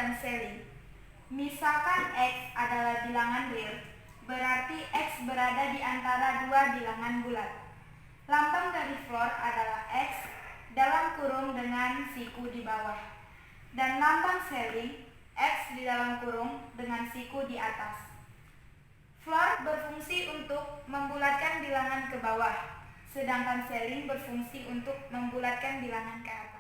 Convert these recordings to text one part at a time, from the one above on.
dan Selling. Misalkan X adalah bilangan real, berarti X berada di antara dua bilangan bulat. Lambang dari floor adalah X dalam kurung dengan siku di bawah. Dan lambang Selling, X di dalam kurung dengan siku di atas. Floor berfungsi untuk membulatkan bilangan ke bawah, sedangkan Selling berfungsi untuk membulatkan bilangan ke atas.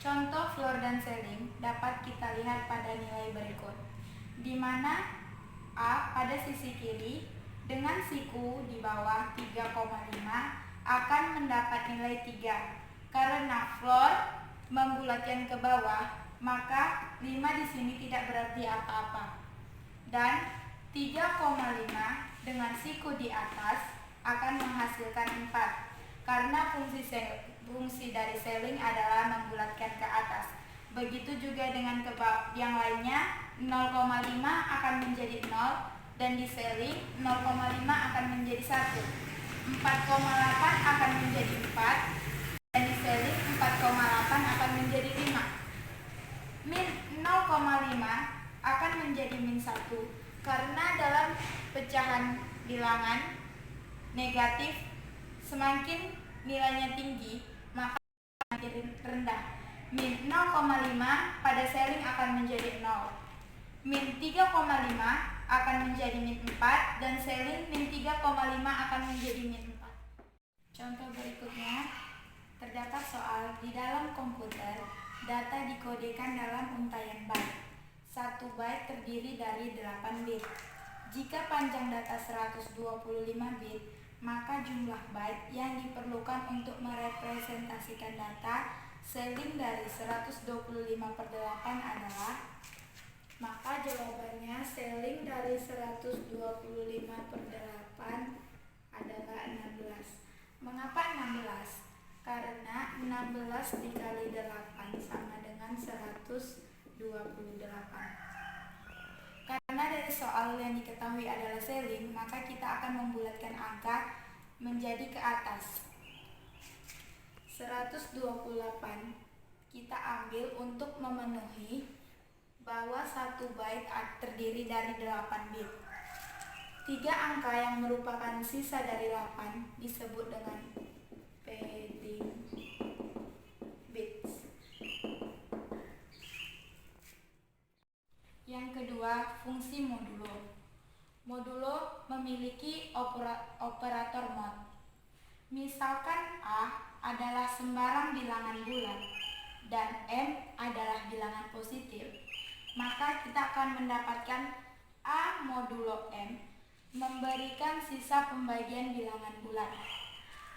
Contoh floor dan Selling dapat kita lihat pada nilai berikut, di mana A pada sisi kiri dengan siku di bawah 3,5 akan mendapat nilai 3. Karena floor membulatkan ke bawah, maka 5 di sini tidak berarti apa-apa. Dan 3,5 dengan siku di atas akan menghasilkan 4, karena fungsi dari Selling adalah membulatkan ke atas. Begitu juga dengan yang lainnya, 0,5 akan menjadi 0, dan di Selling 0,5 akan menjadi 1. 4,8 akan menjadi 4, dan di Selling 4,8 akan menjadi 5. Min 0,5 akan menjadi min 1, karena dalam pecahan bilangan negatif semakin nilainya tinggi, maka semakin rendah. Min 0,5 pada Selling akan menjadi 0. Min 3,5 akan menjadi min 4, dan Selling min 3,5 akan menjadi min 4. Contoh berikutnya, terdapat soal di dalam komputer, data dikodekan dalam untaian byte. 1 byte terdiri dari 8 bit. Jika panjang data 125 bit, maka jumlah byte yang diperlukan untuk merepresentasikan data Selling dari 125/8 adalah, maka jawabannya Selling dari 125/8 adalah 16. Mengapa 16? Karena 16 dikali 8 sama dengan 128. Karena dari soal yang diketahui adalah Selling, maka kita akan membulatkan angka menjadi ke atas. 128 kita ambil untuk memenuhi bahwa 1 byte terdiri dari 8 bit. 3 angka yang merupakan sisa dari 8 disebut dengan padding bits. Yang kedua, fungsi modulo. Modulo memiliki operator mod. Misalkan A adalah sembarang bilangan bulat dan M adalah bilangan positif, maka kita akan mendapatkan A modulo M memberikan sisa pembagian bilangan bulat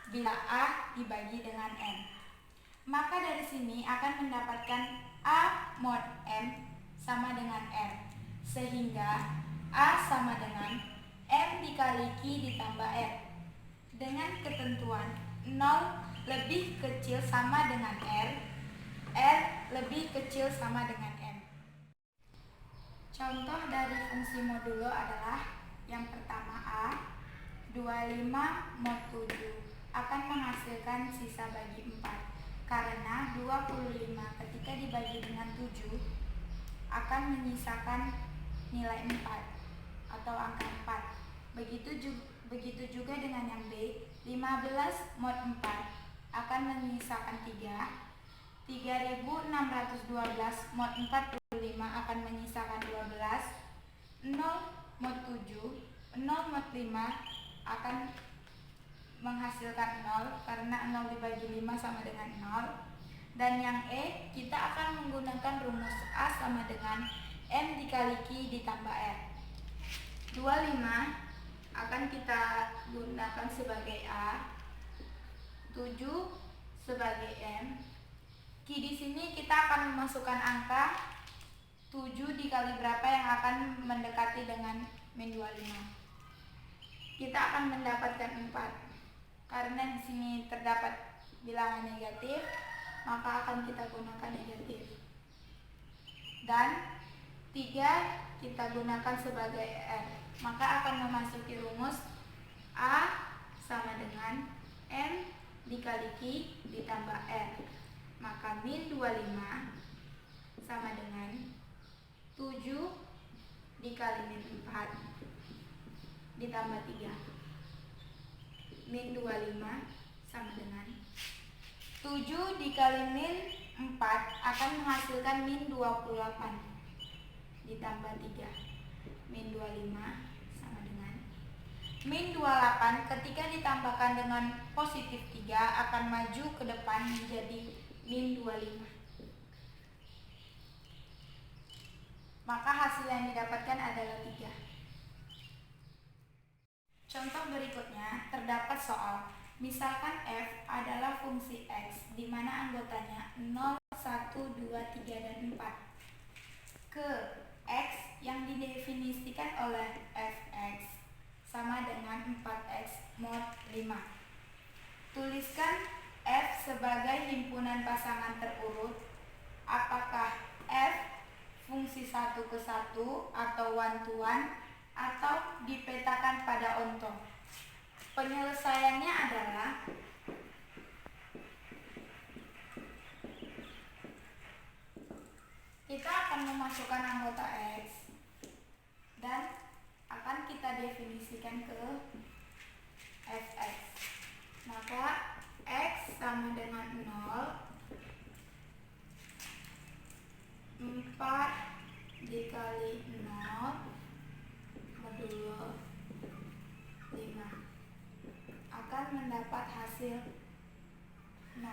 bila A dibagi dengan M. Maka dari sini akan mendapatkan A mod M sama dengan M, sehingga A sama dengan M dikali Q ditambah R, dengan ketentuan 0 lebih kecil sama dengan R, R lebih kecil sama dengan M. Contoh dari fungsi modulo adalah yang pertama A 25 mod 7 akan menghasilkan sisa bagi 4, karena 25 ketika dibagi dengan 7 akan menyisakan nilai 4 atau angka 4. Begitu juga dengan yang B, 15 mod 4 akan menyisakan 3. 3612 mod 45 akan menyisakan 12. 0 mod 7, 0 mod 5 akan menghasilkan 0, karena 0 dibagi 5 sama dengan 0. Dan yang E, kita akan menggunakan rumus A sama dengan M dikali Q ditambah R. 25 akan kita gunakan sebagai A, 7 sebagai M. Q di sini kita akan memasukkan angka 7 dikali berapa yang akan mendekati dengan min 25. Kita akan mendapatkan 4. Karena di sini terdapat bilangan negatif, maka akan kita gunakan negatif. Dan 3 kita gunakan sebagai R, maka akan memasuki rumus A sama dengan M dikali Q ditambah R. Maka min 25 sama dengan 7 dikali min 4 ditambah 3. Min 25 sama dengan 7 dikali min 4 akan menghasilkan min 28 ditambah 3. Min 25 sama dengan min 28 ketika ditambahkan dengan positif 3 akan maju ke depan menjadi min 25. Maka hasil yang didapatkan adalah 3. Contoh berikutnya terdapat soal. Misalkan f adalah fungsi x di mana anggotanya 0, 1, 2, 3, dan 4. Ke x yang didefinisikan oleh fx sama dengan 4x mod 5. Tuliskan f sebagai himpunan pasangan terurut. Apakah f fungsi 1 ke 1 atau one to one atau dipetakan pada onto. Penyelesaiannya adalah kita akan memasukkan anggota x dan akan kita definisikan ke fx. Maka x sama dengan 0, 4 dikali 0 modulo 5 akan mendapat hasil 0.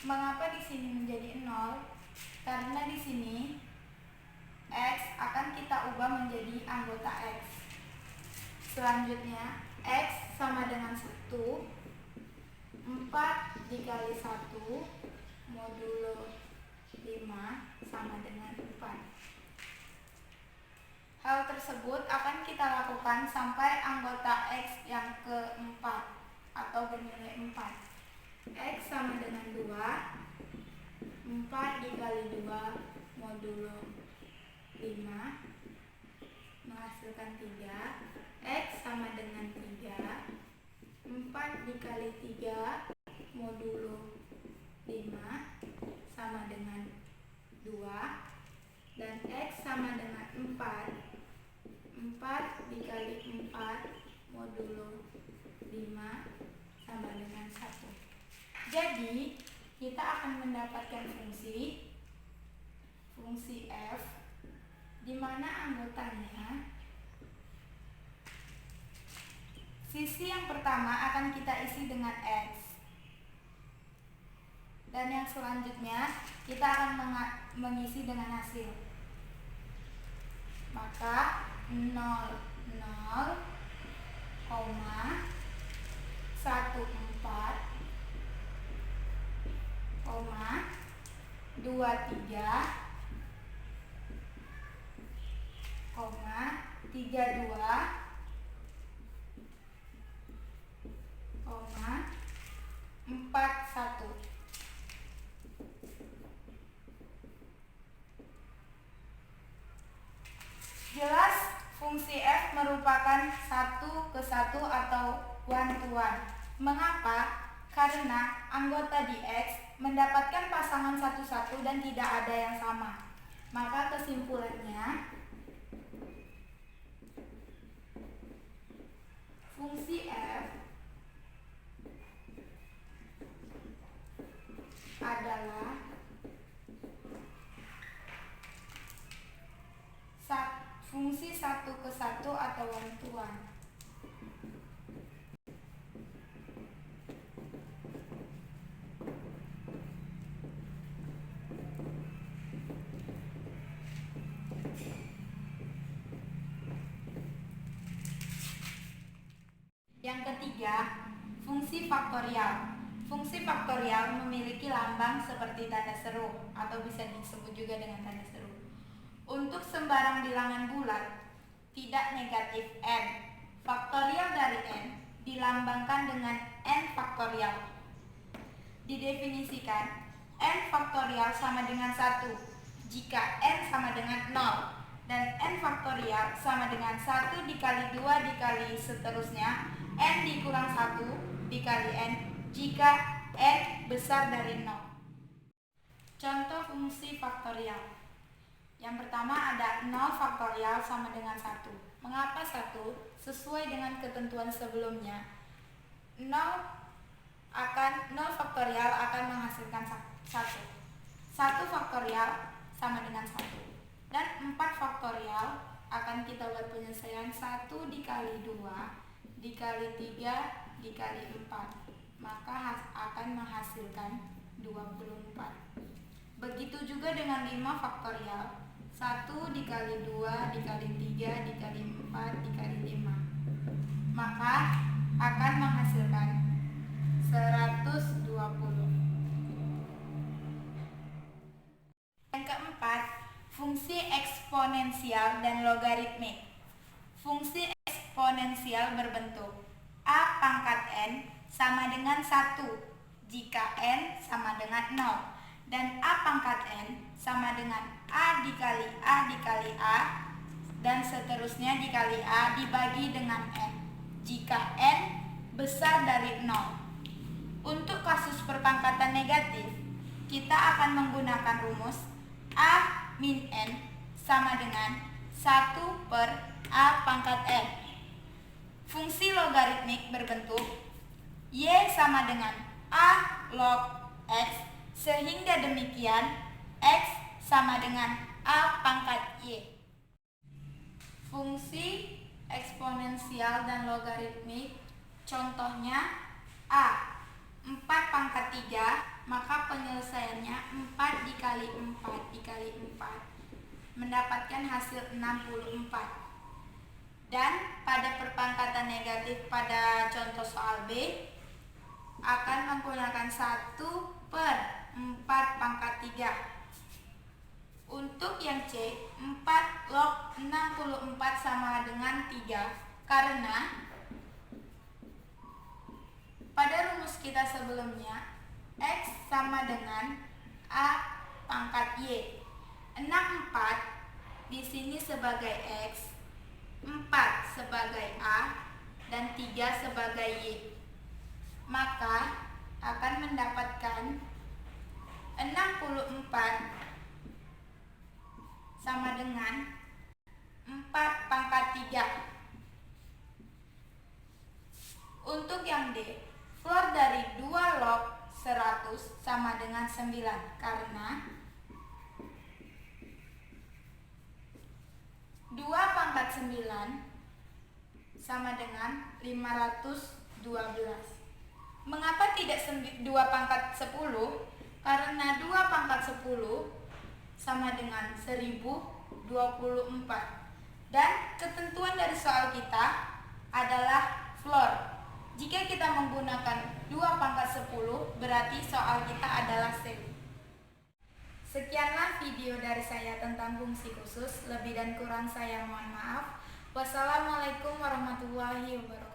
Mengapa di sini menjadi 0? Karena di sini x akan kita ubah menjadi anggota x. Selanjutnya x sama dengan 1, 4 dikali 1 modulo 5 sama dengan 4. Hal tersebut akan kita lakukan sampai anggota x yang keempat atau bernilai 4. X sama dengan 2, 4 dikali 2 modulo 5 menghasilkan 3. X sama dengan 3, 4 dikali 3 modulo 5 sama dengan 2, dan x sama dengan 4 dikali 4 modulo 5 sama dengan 1. Jadi kita akan mendapatkan fungsi f di mana anggotanya sisi yang pertama akan kita isi dengan x. Dan yang selanjutnya kita akan mengisi dengan hasil. Maka 0, 0, 1, 4, 2, 3, 3, 2, 4, 1. Jelas fungsi f merupakan 1 ke 1 atau one to one. Mengapa? Karena anggota di x mendapatkan pasangan 1, 1 dan tidak ada yang sama. Maka kesimpulannya fungsi f adalah fungsi 1 ke 1 atau one to one. Yang ketiga, fungsi faktorial. Fungsi faktorial memiliki lambang seperti tanda seru atau bisa disebut juga dengan tanda seru. Untuk sembarang bilangan bulat tidak negatif n, faktorial dari n dilambangkan dengan n faktorial. Didefinisikan, n faktorial sama dengan 1 jika n sama dengan 0 dan n faktorial sama dengan 1 dikali 2 dikali seterusnya n dikurang 1 dikali n jika n besar dari 0. Contoh fungsi faktorial. Yang pertama ada 0 faktorial sama dengan 1. Mengapa 1? Sesuai dengan ketentuan sebelumnya, 0 faktorial akan menghasilkan 1. 1 faktorial sama dengan 1. Dan 4 faktorial akan kita buat penyelesaian 1 dikali 2 dikali 3 dikali 4. Maka akan menghasilkan 24. Begitu juga dengan 5 faktorial. 1 dikali 2 dikali 3 dikali 4 dikali 5. Maka akan menghasilkan 120. Yang keempat, fungsi eksponensial dan logaritmik. Fungsi eksponensial berbentuk A pangkat N sama dengan 1 jika N sama dengan 0. Dan A pangkat N sama dengan A dikali A dikali A dan seterusnya dikali A dibagi dengan N jika N besar dari 0. Untuk kasus perpangkatan negatif, kita akan menggunakan rumus A min N sama dengan 1 per A pangkat N. Fungsi logaritmik berbentuk Y sama dengan A log X, sehingga demikian X sama dengan A pangkat Y. Fungsi eksponensial dan logaritmik, contohnya A 4 pangkat 3, maka penyelesaiannya 4 dikali 4 dikali 4 mendapatkan hasil 64. Dan pada perpangkatan negatif pada contoh soal B akan menggunakan 1 per 4 pangkat 3. Untuk yang C, 4 log 64 sama dengan 3 karena pada rumus kita sebelumnya X sama dengan A pangkat Y. 64 di sini sebagai X, 4 sebagai A, dan 3 sebagai Y. Maka akan mendapatkan 64 sama dengan 4 pangkat 3. Untuk yang D, floor dari 2 log 100 sama dengan 9 karena 2 pangkat 9 sama dengan 512. Mengapa tidak 2 pangkat 10? Karena 2 pangkat 10 sama dengan 1024. Dan ketentuan dari soal kita adalah floor. Jika kita menggunakan 2 pangkat 10, berarti soal kita adalah C. Sekianlah video dari saya tentang fungsi khusus. Lebih dan kurang saya mohon maaf. Wassalamualaikum warahmatullahi wabarakatuh.